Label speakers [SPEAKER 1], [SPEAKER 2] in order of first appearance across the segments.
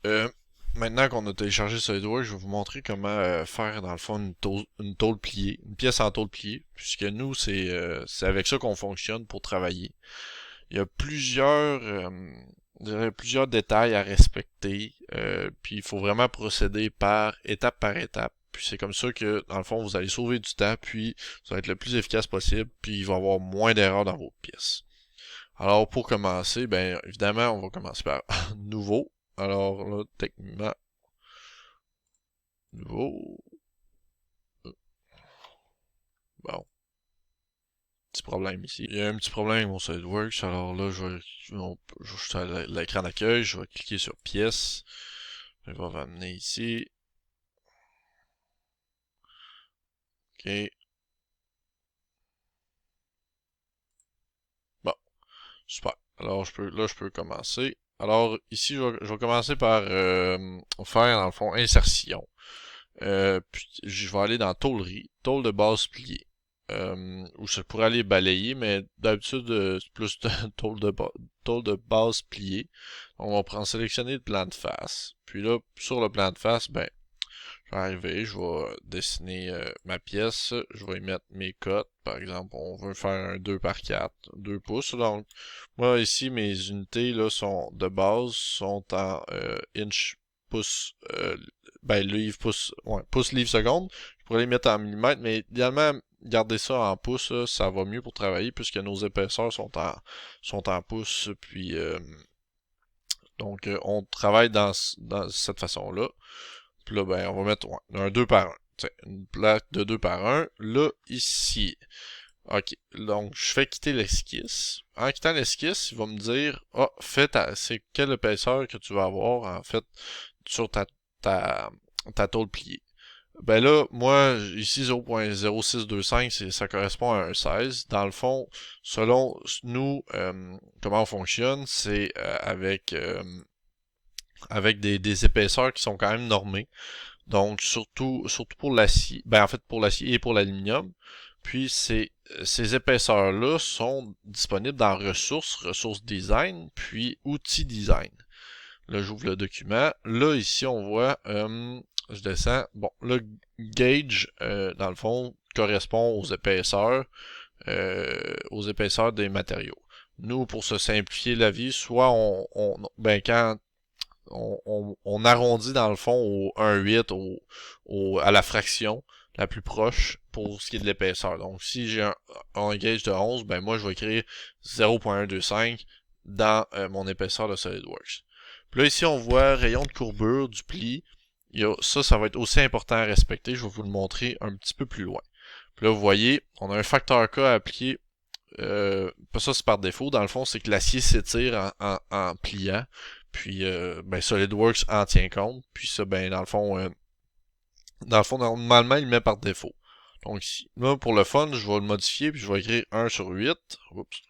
[SPEAKER 1] Euh, Maintenant qu'on a téléchargé SolidWorks, je vais vous montrer comment faire dans le fond une tôle pliée, une pièce en tôle pliée, puisque nous c'est avec ça qu'on fonctionne pour travailler. Il y a je dirais plusieurs détails à respecter, puis il faut vraiment procéder par étape. Puis c'est comme ça que dans le fond vous allez sauver du temps, puis ça va être le plus efficace possible, puis il va y avoir moins d'erreurs dans votre pièce. Alors pour commencer, ben évidemment on va commencer par nouveau. Alors là, techniquement, nouveau. Bon, petit problème ici. Il y a un petit problème avec mon SolidWorks. Alors là, je suis à l'écran d'accueil, je vais cliquer sur pièce. Je vais ramener ici. OK. Bon, super. Alors je peux commencer. Alors ici, je vais commencer par faire dans le fond insertion. Puis je vais aller dans tôlerie, tôle de base pliée. Où je pourrais aller balayer, mais d'habitude, c'est plus de tôle de base pliée. On va prendre sélectionner le plan de face. Puis là, sur le plan de face, ben, je vais arriver, je vais dessiner ma pièce. Je vais y mettre mes cotes. Par exemple, on veut faire un 2 par 4, 2 pouces. Donc, moi, ici, mes unités, là, sont de base, sont en inch, pouces, ben, livre, pouce, ouais, pouce, livre, seconde. Je pourrais les mettre en millimètres, mais idéalement, garder ça en pouces, là, ça va mieux pour travailler puisque nos épaisseurs sont en pouces. Puis, donc, on travaille dans cette façon-là. Puis là, ben, on va mettre ouais, un 2 par 1. T'sais, une plaque de 2 par 1. Là, ici. OK. Donc, je fais quitter l'esquisse. En quittant l'esquisse, il va me dire, ah, c'est quelle épaisseur que tu vas avoir, en fait, sur ta, ta tôle pliée. Ben là, moi, ici 0.0625, ça correspond à un 16. Dans le fond, selon nous, comment on fonctionne, c'est avec des épaisseurs qui sont quand même normées. Donc, surtout pour l'acier, ben en fait pour l'acier et pour l'aluminium. Puis ces épaisseurs-là sont disponibles dans ressources design, puis outils design. Là, j'ouvre le document. Là, ici, on voit, je descends. Bon, le gauge, dans le fond, correspond aux épaisseurs des matériaux. Nous, pour se simplifier la vie, soit ben quand on arrondit dans le fond au 1,8 à la fraction la plus proche pour ce qui est de l'épaisseur. Donc si j'ai un gauge de 11, ben moi je vais écrire 0.125 dans mon épaisseur de SolidWorks. Puis là ici on voit rayon de courbure du pli. Ça va être aussi important à respecter. Je vais vous le montrer un petit peu plus loin. Puis là vous voyez, on a un facteur K à appliquer. Pas ça c'est par défaut. Dans le fond, c'est que l'acier s'étire en pliant. Puis ben SolidWorks en tient compte. Puis ça, ben dans le fond, normalement, il le met par défaut. Donc ici, là, pour le fun, je vais le modifier, puis je vais écrire 1 sur 8. Oups.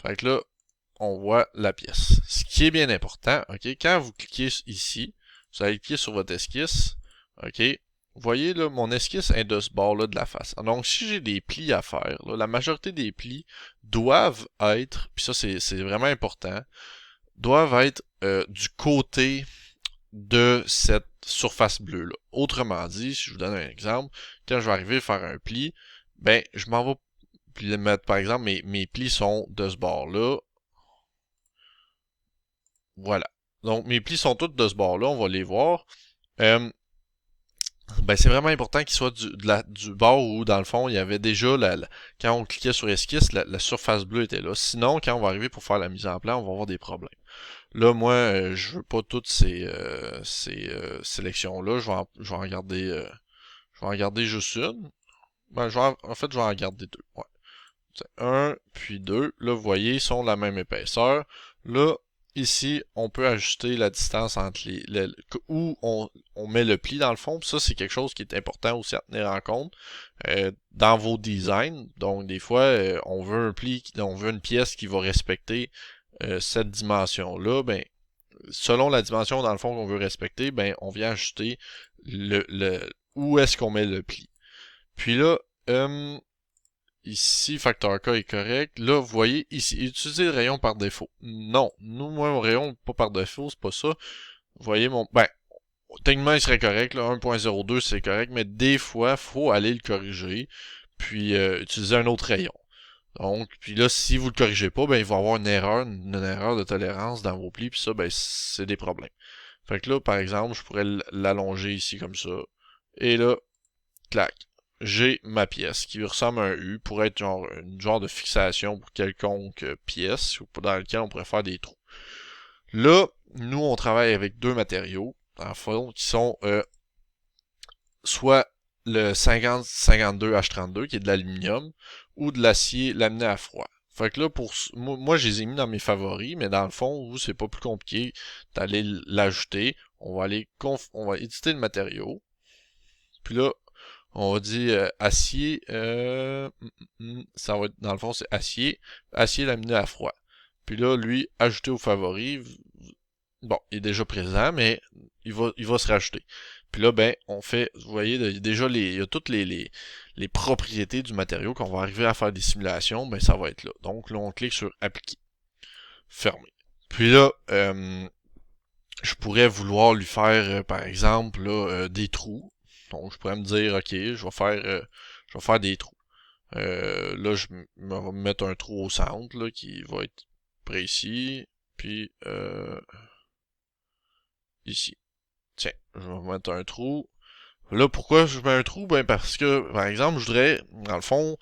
[SPEAKER 1] Fait que là, on voit la pièce. Ce qui est bien important, ok, quand vous cliquez ici, vous allez cliquer sur votre esquisse, ok, vous voyez là, mon esquisse est de ce bord-là de la face. Donc si j'ai des plis à faire, là, la majorité des plis doivent être, puis ça c'est vraiment important, doivent être du côté de cette surface bleue-là. Autrement dit, si je vous donne un exemple, quand je vais arriver à faire un pli, ben, je m'en vais mettre, par exemple, mes plis sont de ce bord-là. Voilà. Donc, mes plis sont tous de ce bord-là, on va les voir. Euh, ben, c'est vraiment important qu'ils soient du bord où, dans le fond, il y avait déjà, quand on cliquait sur esquisse, la surface bleue était là. Sinon, quand on va arriver pour faire la mise en plan, on va avoir des problèmes. Là, moi, je veux pas toutes ces sélections-là. Je vais en garder, je vais en garder juste une. Ben, en fait, je vais en garder deux. Ouais. Un, puis deux. Là, vous voyez, ils sont de la même épaisseur. Là, ici, on peut ajuster la distance entre où on met le pli dans le fond. Puis ça, c'est quelque chose qui est important aussi à tenir en compte dans vos designs. Donc, des fois, on veut on veut une pièce qui va respecter cette dimension-là. Ben, selon la dimension dans le fond qu'on veut respecter, ben on vient ajuster où est-ce qu'on met le pli. Puis là, ici, facteur K est correct. Là, vous voyez, ici, utiliser le rayon par défaut. Non, nous, moi, mon rayon, pas par défaut, c'est pas ça. vous voyez mon... Ben, techniquement, il serait correct, là, 1.02 c'est correct, mais des fois, faut aller le corriger, puis utiliser un autre rayon. Donc, puis là, si vous le corrigez pas, ben il va y avoir une erreur de tolérance dans vos plis, puis ça, ben c'est des problèmes. Fait que là, par exemple, je pourrais l'allonger ici comme ça. Et là, clac. J'ai ma pièce qui ressemble à un U pour être genre une genre de fixation pour quelconque pièce dans laquelle on pourrait faire des trous. Là, nous, on travaille avec deux matériaux, en fond, qui sont soit le 50-52H32 qui est de l'aluminium ou de l'acier laminé à froid. Fait que là, moi, je les ai mis dans mes favoris, mais dans le fond, vous, c'est pas plus compliqué d'aller l'ajouter. On va éditer le matériau. Puis là, on va dire acier, ça va être, dans le fond, c'est acier laminé à froid. Puis là, lui, ajouter aux favoris, bon, il est déjà présent, mais il va se rajouter. Puis là, ben, on fait, vous voyez, déjà, il y a toutes les propriétés du matériau qu'on va arriver à faire des simulations, ben, ça va être là. Donc là, on clique sur appliquer, fermer. Puis là, je pourrais vouloir lui faire, par exemple, là, des trous. Donc, je pourrais me dire, ok, je vais faire des trous. Là, je vais mettre un trou au centre, là, qui va être précis. Puis, ici. Tiens, je vais mettre un trou. Là, pourquoi je mets un trou? Ben, parce que, par exemple, je voudrais, dans le fond,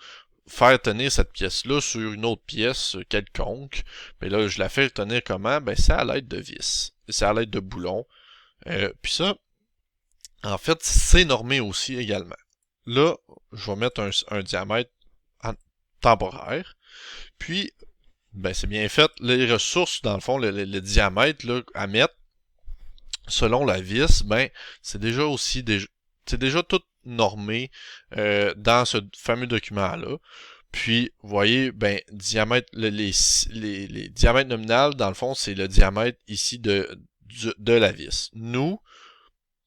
[SPEAKER 1] faire tenir cette pièce-là sur une autre pièce quelconque. Mais là, je la fais tenir comment? Ben, c'est à l'aide de vis. C'est à l'aide de boulons. Puis ça, en fait, c'est normé aussi également. Là, je vais mettre un diamètre temporaire. Puis, ben, c'est bien fait. Les ressources, dans le fond, le diamètre là, à mettre, selon la vis, ben, c'est déjà tout normé dans ce fameux document-là. Puis, vous voyez, ben, diamètre, les diamètres nominales, dans le fond, c'est le diamètre ici de la vis. Nous,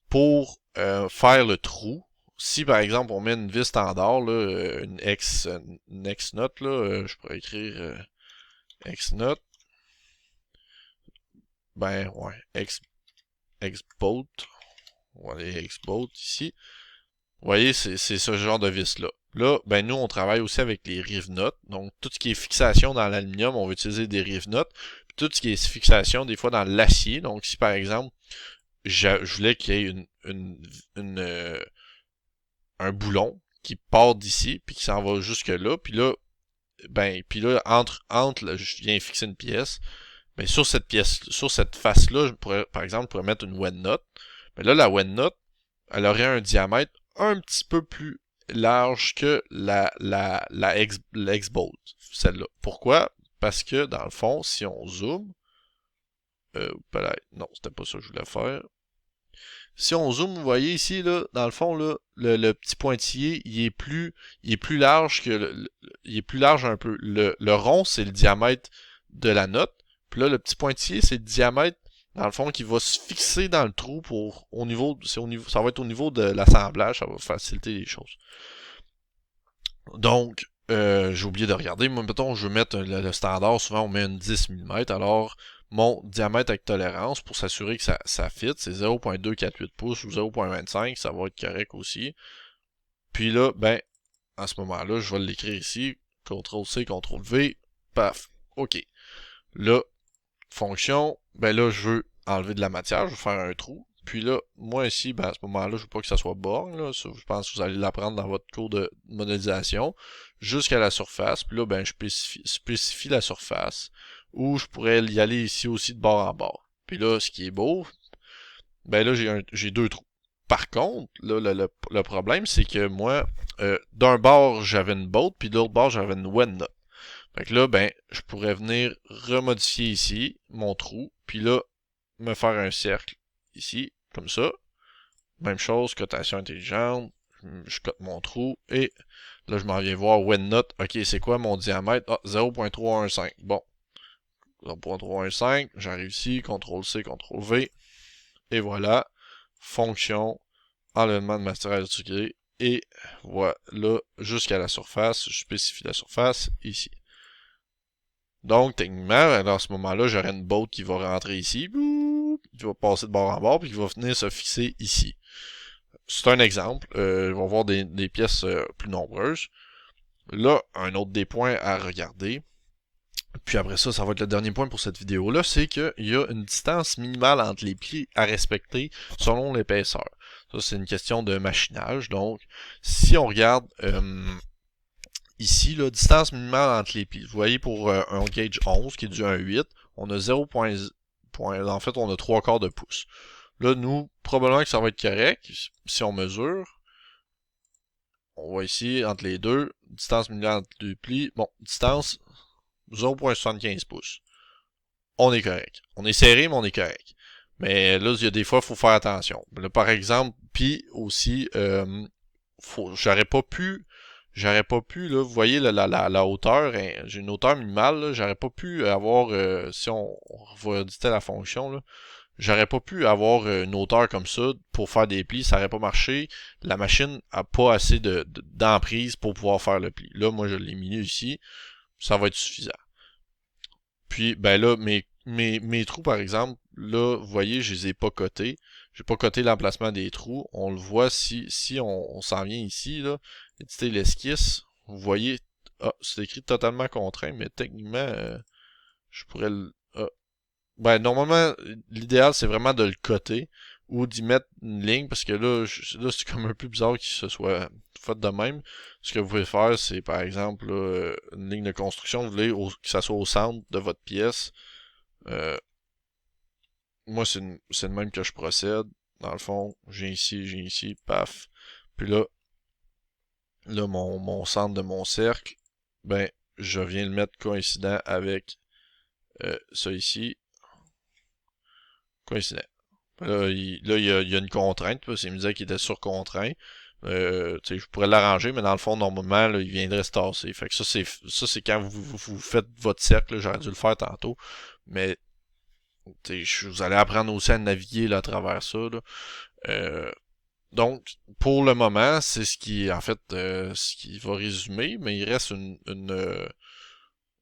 [SPEAKER 1] pour faire le trou, si par exemple on met une vis standard, là, une X note, là, je pourrais écrire X note, ben ouais, X bolt, on va aller X bolt ici. Vous voyez, c'est ce genre de vis là. Là, ben nous on travaille aussi avec les rive notes, donc tout ce qui est fixation dans l'aluminium, on va utiliser des rive notes. Puis tout ce qui est fixation des fois dans l'acier, donc si par exemple je voulais qu'il y ait un boulon qui part d'ici puis qui s'en va jusque là, puis là entre je viens fixer une pièce, ben sur cette face là, par exemple je pourrais mettre une wet note. Mais là la wet note, elle aurait un diamètre un petit peu plus large que la X-Bolt, celle-là. Pourquoi? Parce que dans le fond, si on zoome, non, c'était pas ça que je voulais faire. Si on zoome, vous voyez ici, là, dans le fond, là, le petit pointillé, il est plus large il est plus large un peu. Le rond, c'est le diamètre de la note. Puis là, le petit pointillé, c'est le diamètre, dans le fond, qui va se fixer dans le trou ça va être au niveau de l'assemblage, ça va faciliter les choses. Donc, j'ai oublié de regarder. Moi, mettons, je veux mettre le standard, souvent on met une 10 mm. Alors, mon diamètre avec tolérance, pour s'assurer que ça fit, c'est 0.248 pouces ou 0.25, ça va être correct aussi. Puis là, ben, à ce moment-là, je vais l'écrire ici, CTRL-C, CTRL-V, paf, OK. Là, fonction, ben là, je veux enlever de la matière, je veux faire un trou. Puis là, moi ici, ben à ce moment-là, je veux pas que ça soit borne, là. Ça, je pense que vous allez l'apprendre dans votre cours de modélisation. Jusqu'à la surface. Puis là, ben je spécifie la surface. Ou je pourrais y aller ici aussi de bord en bord. Puis là, ce qui est beau, ben là, j'ai deux trous. Par contre, là, le problème, c'est que moi, d'un bord, j'avais une bolt, puis de l'autre bord, j'avais une wet note. Fait que là, ben, je pourrais venir remodifier ici mon trou, puis là, me faire un cercle ici, comme ça. Même chose, cotation intelligente, je cote mon trou, et là, je m'en viens voir when not. Ok, c'est quoi mon diamètre? Ah, 0.315. Bon, 0.315, j'arrive ici, CTRL-C, CTRL-V, et voilà, fonction, enlèvement de matériel utilisé, et voilà, jusqu'à la surface, je spécifie la surface ici. Donc, techniquement, à ce moment-là, j'aurai une bolt qui va rentrer ici. qui va passer de bord en bord, puis qui va venir se fixer ici. C'est un exemple. Il va y avoir des pièces plus nombreuses. Là, un autre des points à regarder, puis après ça, ça va être le dernier point pour cette vidéo-là, c'est qu'il y a une distance minimale entre les plis à respecter selon l'épaisseur. Ça, c'est une question de machinage. Donc, si on regarde ici, là, distance minimale entre les plis. Vous voyez, pour un gauge 11 qui est du 1,8, on a 0,0. En fait, on a 3/4 de pouce. Là, nous, probablement que ça va être correct. Si on mesure, on voit ici, entre les deux, distance minimale entre les plis. Bon, distance 0,75 pouces. On est correct. On est serré, mais on est correct. Mais là, il y a des fois, il faut faire attention. Là, par exemple, puis aussi, j'aurais pas pu, là, vous voyez la hauteur, hein, j'ai une hauteur minimale, j'aurais pas pu avoir, si on va éditer la fonction, là, j'aurais pas pu avoir une hauteur comme ça pour faire des plis, ça aurait pas marché. La machine a pas assez d'emprise pour pouvoir faire le pli. Là, moi, je l'ai mis ici, ça va être suffisant. Puis, ben là, mes trous, par exemple, là, vous voyez, je les ai pas cotés. J'ai pas coté l'emplacement des trous. On le voit si on s'en vient ici, là, éditer l'esquisse. Vous voyez, c'est écrit totalement contraint, mais techniquement, je pourrais le... ben, normalement, l'idéal, c'est vraiment de le coter ou d'y mettre une ligne, parce que là, c'est comme un peu bizarre qu'il se soit fait de même. Ce que vous pouvez faire, c'est par exemple là, une ligne de construction, vous voulez que ça soit au centre de votre pièce. Moi, c'est le même que je procède. Dans le fond, j'ai ici, paf. Puis là, mon centre de mon cercle, ben, je viens le mettre coïncident avec ça ici. Coïncident. Là, il y a une contrainte, parce qu'il me disait qu'il était surcontraint. Je pourrais l'arranger, mais dans le fond, normalement, là, il viendrait se tasser. Fait que ça, c'est quand vous faites votre cercle, j'aurais dû le faire tantôt. Mais vous allez apprendre aussi à naviguer là, à travers ça. Là. Donc, pour le moment, c'est ce qui, en fait, ce qui va résumer, mais il reste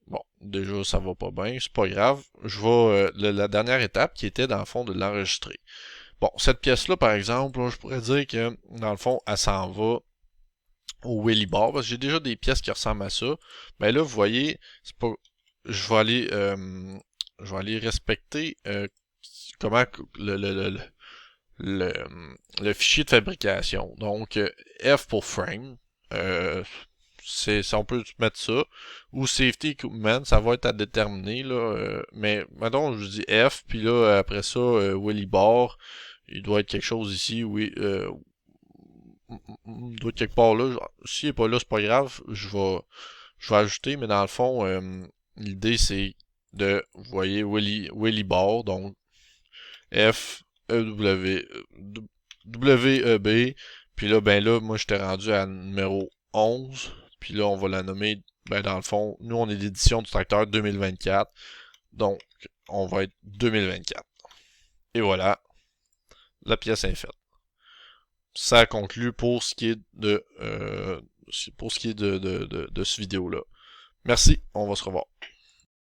[SPEAKER 1] bon, déjà, ça va pas bien, c'est pas grave. Je vais, la dernière étape qui était, dans le fond, de l'enregistrer. Bon, cette pièce-là, par exemple, là, je pourrais dire que, dans le fond, elle s'en va au Willy Bar, parce que j'ai déjà des pièces qui ressemblent à ça. Mais là, vous voyez, c'est pas... Je vais aller respecter comment le fichier de fabrication. Donc, F pour frame, on peut mettre ça, ou safety equipment, ça va être à déterminer, là, mais maintenant je dis F, puis là, après ça, Willy Bar, il doit être quelque chose ici, oui, il doit être quelque part là, s'il n'est pas là, c'est pas grave, je vais ajouter, mais dans le fond, l'idée c'est de, vous voyez, Willy Bar, donc F, WEB, puis là, ben là, moi j'étais rendu à numéro 11, puis là on va la nommer, ben dans le fond, nous on est l'édition du tracteur 2024, donc on va être 2024. Et voilà, la pièce est faite. Ça conclut pour ce qui est de ce vidéo-là. Merci, on va se revoir.